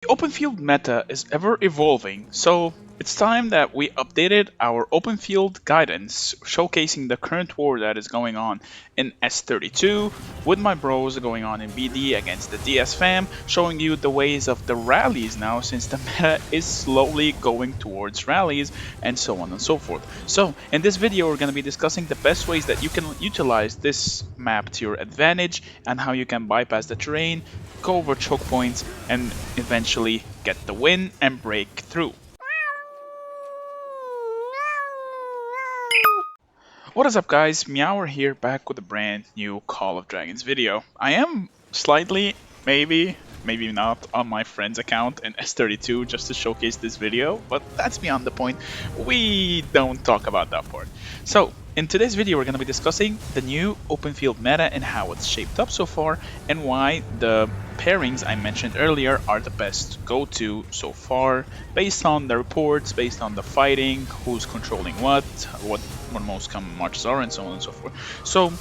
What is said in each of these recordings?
The open field meta is ever evolving, so it's time that we updated our open field guidance, showcasing the current war that is going on in S32, with my bros going on in BD against the DS fam, showing you the ways of the rallies now, since the meta is slowly going towards rallies, and so on and so forth. So, in this video, we're going to be discussing the best ways that you can utilize this map to your advantage, and how you can bypass the terrain, go over choke points, and eventually get the win and break through. What is up, guys? MEOWER here, back with a brand new Call of Dragons video. I am slightly, maybe not, on my friend's account in S32 just to showcase this video, but that's beyond the point. We don't talk about that part. So, in today's video, we're going to be discussing the new open field meta and how it's shaped up so far, and why the pairings I mentioned earlier are the best go-to so far, based on the reports, based on the fighting, who's controlling what most common marches are, and so on and so forth. So,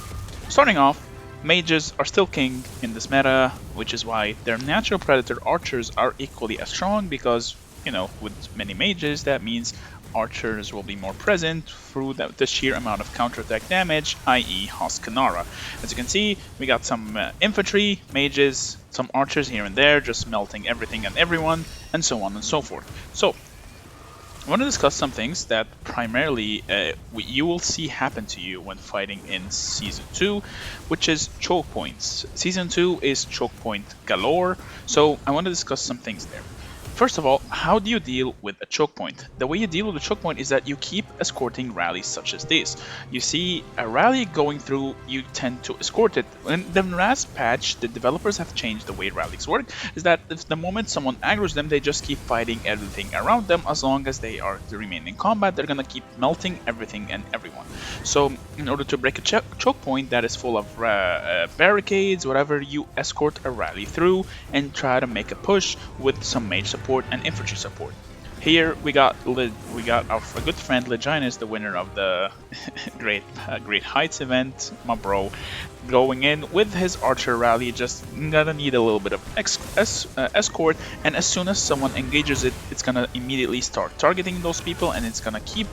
starting off, mages are still king in this meta, which is why their natural predator archers are equally as strong, because, you know, with many mages, that means archers will be more present through the sheer amount of counterattack damage, i.e. Hoskanara. As you can see, we got some infantry, mages, some archers here and there, just melting everything and everyone, and so on and so forth. So, I want to discuss some things that primarily you will see happen to you when fighting in Season 2, which is choke points. Season 2 is choke point galore, so I want to discuss some things there. First of all, how do you deal with a choke point? The way you deal with a choke point is that you keep escorting rallies such as this. You see a rally going through, you tend to escort it. In the last patch, the developers have changed the way rallies work, is that if the moment someone aggroes them, they just keep fighting everything around them. As long as they are to remain in combat, they're gonna keep melting everything and everyone. So in order to break a choke point that is full of barricades, whatever, you escort a rally through and try to make a push with some mage support and infantry support. Here we got our good friend Leginus, the winner of the Great Heights event, my bro, going in with his archer rally. Just gonna need a little bit of escort, and as soon as someone engages it, it's gonna immediately start targeting those people, and it's gonna keep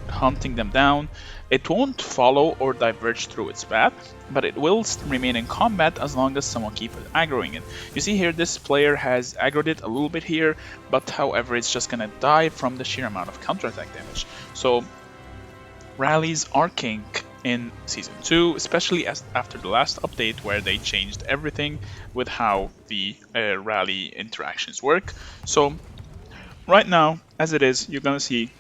hunting them down. It won't follow or diverge through its path, but it will remain in combat as long as someone keeps aggroing it. You see here, this player has aggroed it a little bit here, but however, it's just gonna die from the sheer amount of counterattack damage. So rallies are king in Season 2, especially after the last update where they changed everything with how the rally interactions work. So right now, as it is, you're gonna see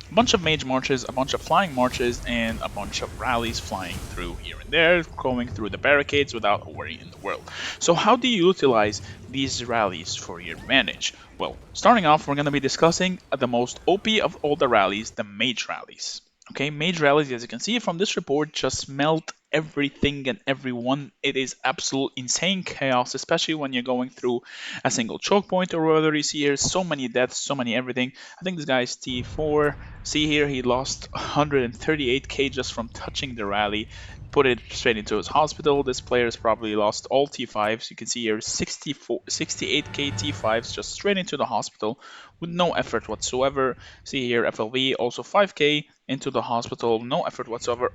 a bunch of mage marches, a bunch of flying marches, and a bunch of rallies flying through here and there, going through the barricades without a worry in the world. So how do you utilize these rallies for your advantage? Well, starting off, we're going to be discussing the most OP of all the rallies, the mage rallies. Okay, mage rallies, as you can see from this report, just melt everything and everyone. It is absolute insane chaos, especially when you're going through a single choke point, or whether you see here so many deaths, so many everything. I think this guy is T4. See here, he lost 138k just from touching the rally, put it straight into his hospital. This player has probably lost all T5s. You can see here 68k T5s just straight into the hospital with no effort whatsoever. See here, FLV also 5k into the hospital, no effort whatsoever.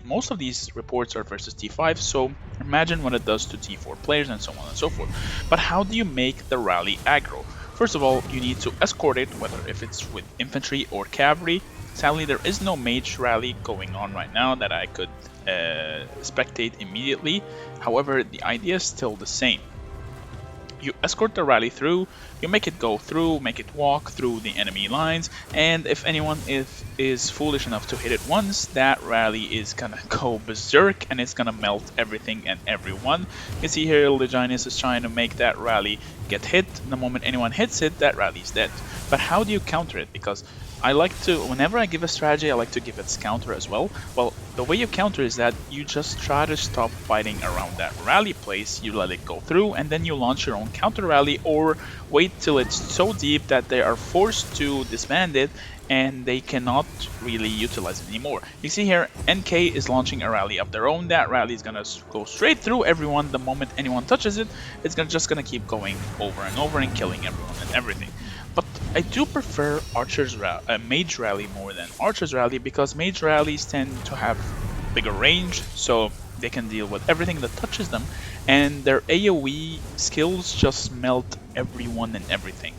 Most of these reports are versus T5, so imagine what it does to T4 players and so on and so forth. But how do you make the rally aggro? First of all, you need to escort it, whether if it's with infantry or cavalry. Sadly, there is no mage rally going on right now that I could spectate immediately. However, the idea is still the same. You escort the rally through, you make it go through, make it walk through the enemy lines, and if anyone is foolish enough to hit it once, that rally is gonna go berserk and it's gonna melt everything and everyone. You see here, Leginus is trying to make that rally get hit. The moment anyone hits it, that rally is dead. But how do you counter it? Because I like to, whenever I give a strategy, I like to give its counter as well. Well, the way you counter is that you just try to stop fighting around that rally place, you let it go through, and then you launch your own counter rally, or wait till it's so deep that they are forced to disband it, and they cannot really utilize it anymore. You see here, NK is launching a rally of their own. That rally is gonna go straight through everyone. The moment anyone touches it, it's just gonna keep going over and over and killing everyone and everything. But I do prefer Mage Rally more than Archer's Rally, because Mage Rallies tend to have bigger range, so they can deal with everything that touches them, and their AoE skills just melt everyone and everything.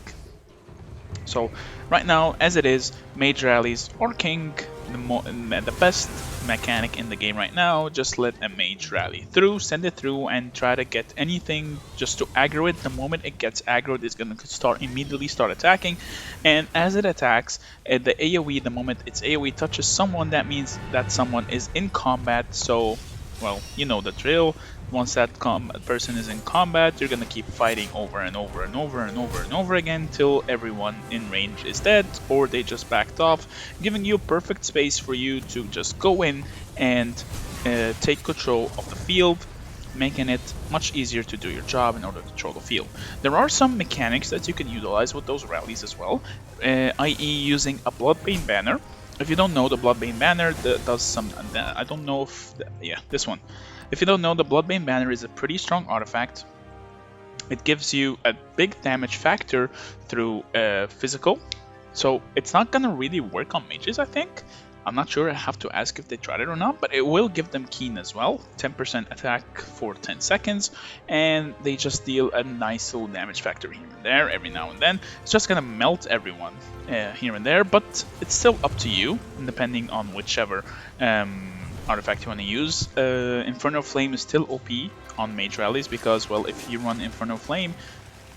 So right now, as it is, Mage Rallies are king, the best mechanic in the game right now. Just let a Mage Rally through, send it through, and try to get anything just to aggro it. The moment it gets aggroed, it's going to immediately start attacking, and as it attacks, the AoE, the moment its AoE touches someone, that means that someone is in combat. So, well, you know the drill. Once that person is in combat, you're gonna keep fighting over and over and over and over and over again till everyone in range is dead or they just backed off, giving you perfect space for you to just go in and take control of the field, making it much easier to do your job in order to control the field. There are some mechanics that you can utilize with those rallies as well, i.e. using a Bloodbane banner. If you don't know, the Bloodbane banner does some, I don't know if, yeah, this one. If you don't know, the Bloodbane banner is a pretty strong artifact. It gives you a big damage factor through physical, so it's not gonna really work on mages, I think. I'm not sure, I have to ask if they tried it or not, but it will give them keen as well. 10% attack for 10 seconds, and they just deal a nice little damage factor here and there every now and then. It's just gonna melt everyone here and there, but it's still up to you, depending on whichever artifact you want to use. Inferno Flame is still OP on mage rallies because, well, if you run Inferno Flame,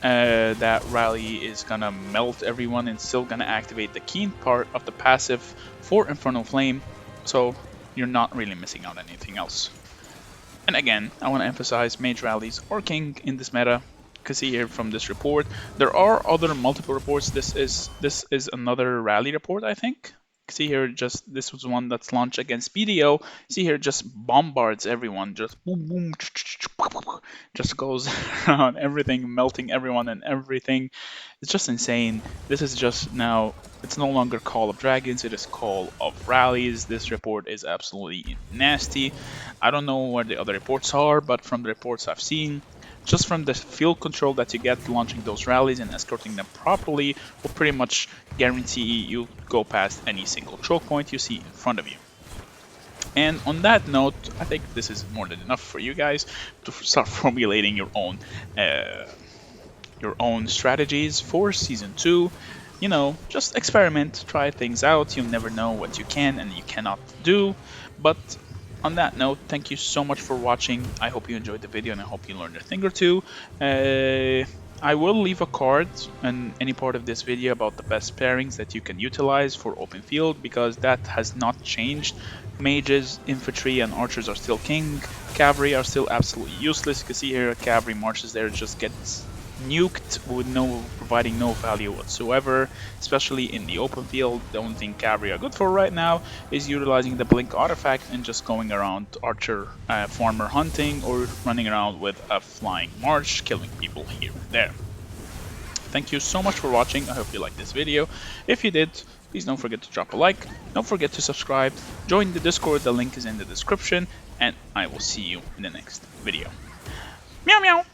that rally is gonna melt everyone and still gonna activate the keen part of the passive for Inferno Flame, so you're not really missing out on anything else. And again, I want to emphasize mage rallies are king in this meta. You can see here from this report, there are other multiple reports. This is another rally report, I think. See here, just this was one that's launched against BDO. See here, just bombards everyone, just boom boom, just goes around everything, melting everyone and everything. It's just insane. This is just now, it's no longer Call of Dragons, it is Call of Rallies. This report is absolutely nasty. I don't know where the other reports are, but from the reports I've seen, just from the field control that you get launching those rallies and escorting them properly will pretty much guarantee you go past any single choke point you see in front of you. And on that note, I think this is more than enough for you guys to start formulating your own strategies for Season 2. You know, just experiment, try things out. You'll never know what you can and you cannot do, but on that note, thank you so much for watching. I hope you enjoyed the video and I hope you learned a thing or two. I will leave a card in any part of this video about the best pairings that you can utilize for open field, because that has not changed. Mages, infantry, and archers are still king. Cavalry are still absolutely useless. You can see here, cavalry marches there, just gets nuked with providing no value whatsoever, especially in the open field. The only thing cavalry are good for right now is utilizing the blink artifact and just going around archer farmer hunting or running around with a flying march, killing people here and there. Thank you so much for watching. I hope you liked this video. If you did, please don't forget to drop a like, don't forget to subscribe, join the Discord, the link is in the description, and I will see you in the next video. Meow meow!